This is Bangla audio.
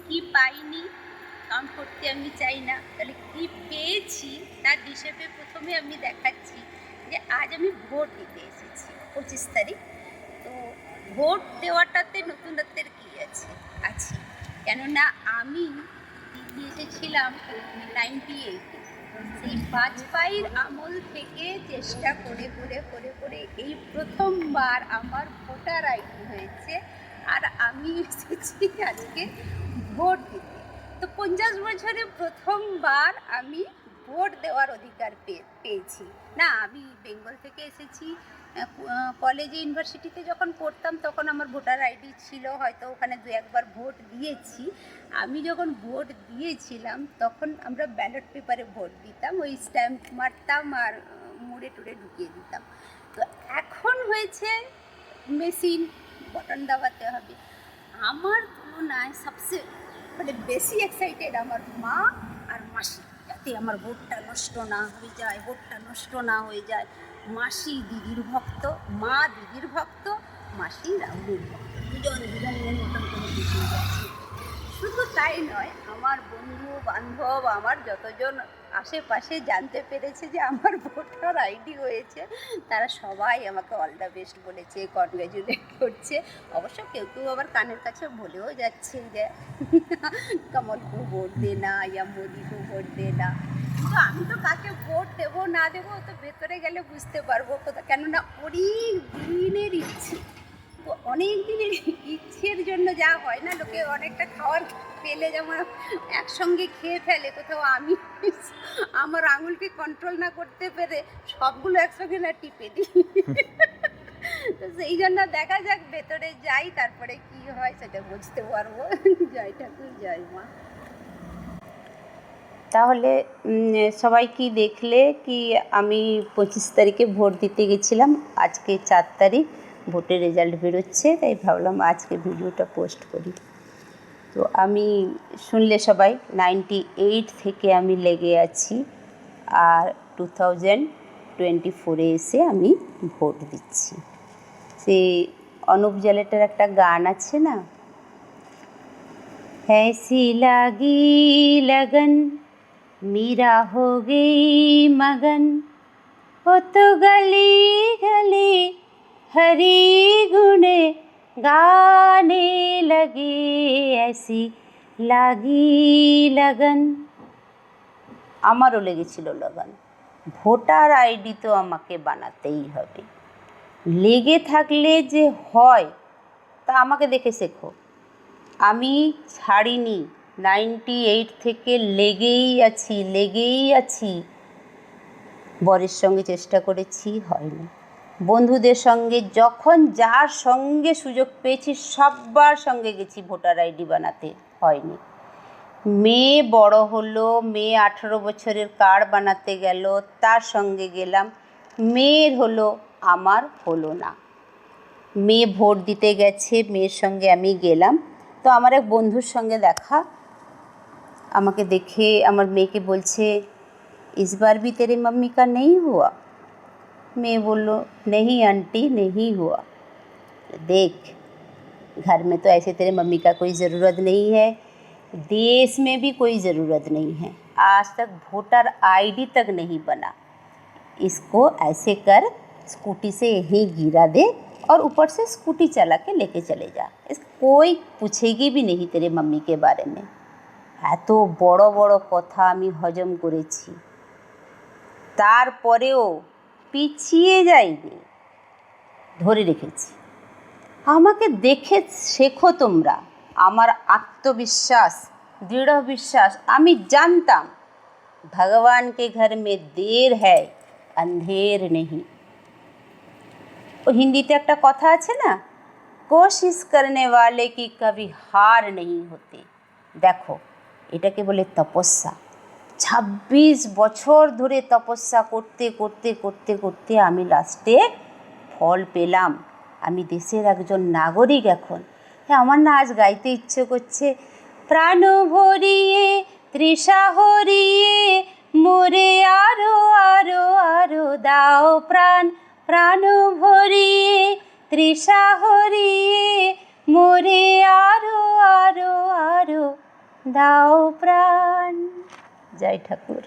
কি পাইনি কাউন্ট করতে আমি চাই না, তাহলে কি পেয়েছি তার হিসেবে প্রথমে আমি দেখাচ্ছি যে আজ আমি ভোট দিতে এসেছি 25 তারিখ। তো ভোট দেওয়াটাতে নতুনত্বের কী আছে, কেননা আমি দিতে এসেছিলাম 98-এ। সেই বাজপেয়ীর আমল থেকে চেষ্টা করে করে করে করে এই প্রথমবার আমার ভোটার আইডি হয়েছে, আর আমি এসেছি আজকে ভোট দিতে। তো 50 বছরে প্রথমবার আমি ভোট দেওয়ার অধিকার পেয়েছি। না, আমি বেঙ্গল থেকে এসেছি। কলেজে ইউনিভার্সিটিতে যখন পড়তাম তখন আমার ভোটার আইডি ছিল, হয়তো ওখানে 2-1বার ভোট দিয়েছি। আমি যখন ভোট দিয়েছিলাম তখন আমরা ব্যালট পেপারে ভোট দিতাম, ওই স্ট্যাম্প মারতাম আর মুড়ে টুড়ে ঢুকিয়ে দিতাম। তো এখন হয়েছে মেশিন, বটন দাবাতে হবে। আমার তুলনায় সবচেয়ে বেশি এক্সাইটেড আমার মা আর মাসি, যাতে আমার ভোটটা নষ্ট না হয়ে যায়। মাসি দিদির ভক্ত, মা দিদির ভক্ত, মাসি রাহুলের ভক্ত, দুজনের মতন করে পিছিয়ে যাচ্ছে। শুধু তাই নয়, আমার বন্ধু বান্ধব, আমার যতজন আশেপাশে জানতে পেরেছে যে আমার ভোটার আইডি হয়েছে, তারা সবাই আমাকে অল দ্য বেস্ট বলেছে, কনগ্র্যাচুলেট করছে। অবশ্য কেউ কেউ আবার কানের কাছে বলেও যাচ্ছে যে কমল কো ভোট দেনা ইয়া মোদি কো ভোট দেনা। তো আমি তো কাকে ভোট দেবো না দেবো তো ভেতরে গেলে বুঝতে পারবো, কেননা অনেক দিনের ইচ্ছের জন্য যা হয় না, লোকে অনেকটা খাওয়ার পেলে যেমন একসঙ্গে খেয়ে ফেলে, কোথাও আমি আমার আঙুলকে কন্ট্রোল না করতে পেরে সবগুলো একসঙ্গে না টিপে দিই। তো সেই জন্য দেখা যাক, ভেতরে যাই, তারপরে কি হয় সেটা বুঝতে পারবো। জয় ঠাকুর, জয় মা। তাহলে সবাই কি দেখলে কি আমি 25 তারিখে ভোট দিতে গেছিলাম, আজকে 4 তারিখ, ভোটের রেজাল্ট বেরোচ্ছে, তাই ভাবলাম আজকে ভিডিওটা পোস্ট করি। তো আমি শুনলে সবাই 98 থেকে আমি লেগে আছি, আর 2024-এ এসে আমি ভোট দিচ্ছি। সেই অনুপ জালোটার একটা গান আছে না, ऐसी लागी लगन मीरा हो गई मगन, वो तो गली गली हरी गुण गाने लगे, ऐसी লাগি लगन। আমারও লেগেছিল লগন। ভোটার আইডি তো আমাকে বানাতেই হবে। লেগে থাকলে যে হয় তা আমাকে দেখে শেখো। আমি ছাড়িনি, 98 থেকে লেগেই আছি। বরের সঙ্গে চেষ্টা করেছি, হয়নি। বন্ধুদের সঙ্গে যখন যার সঙ্গে সুযোগ পেয়েছি সবার সঙ্গে গেছি ভোটার আইডি বানাতে, হয়নি। মেয়ে বড় হলো, মেয়ে 18 বছরের কার্ড বানাতে গেল, তার সঙ্গে গেলাম, মেয়ের হলো, আমার হলো না। মেয়ে ভোট দিতে গেছে, মেয়ের সঙ্গে আমি গেলাম। তো আমার এক বন্ধুর সঙ্গে দেখা, আমাকে দেখে আমার মেয়েকে বলছে, इस बार भी तेरे मम्मी का नहीं हुआ? मैं बोलो नहीं आंटी, नहीं हुआ। देख, घर में तो ऐसे तेरे मम्मी का कोई ज़रूरत नहीं है, देश में भी कोई ज़रूरत नहीं है, आज तक वोटर आईडी तक नहीं बना, इसको ऐसे कर, स्कूटी से यहीं गिरा दे और ऊपर से स्कूटी चला के लेके चले जा, इस कोई पूछेगी भी नहीं तेरे मम्मी के बारे में। এত বড় বড় কথা আমি হজম করেছি, তারপরেও পিছিয়ে যাইনি, ধরে রেখেছি। আমাকে দেখে শেখো তোমরা। আমার আত্মবিশ্বাস, দৃঢ় বিশ্বাস, আমি জানতাম ভগবান কে ঘর মে দের হ্যায় अंधेर नहीं। ও হিন্দিতে একটা কথা আছে না, কোশিশ করনে ওয়ালে কি কবি হার नहीं होती। দেখো, এটাকে বলে তপস্যা। 26 বছর ধরে তপস্যা করতে করতে করতে করতে আমি লাস্টে ফল পেলাম। আমি দেশের একজন নাগরিক এখন। হ্যাঁ, আমার না আজ গাইতে ইচ্ছে করছে, প্রাণ ভরিয়ে তৃষা হরিয়ে মোরে আরো আরো আরো দাও প্রাণ, প্রাণ ভরিয়ে তৃষা হরিয়ে মোরে আরো আরো আরো দাও প্রাণ। জয় ঠাকুর।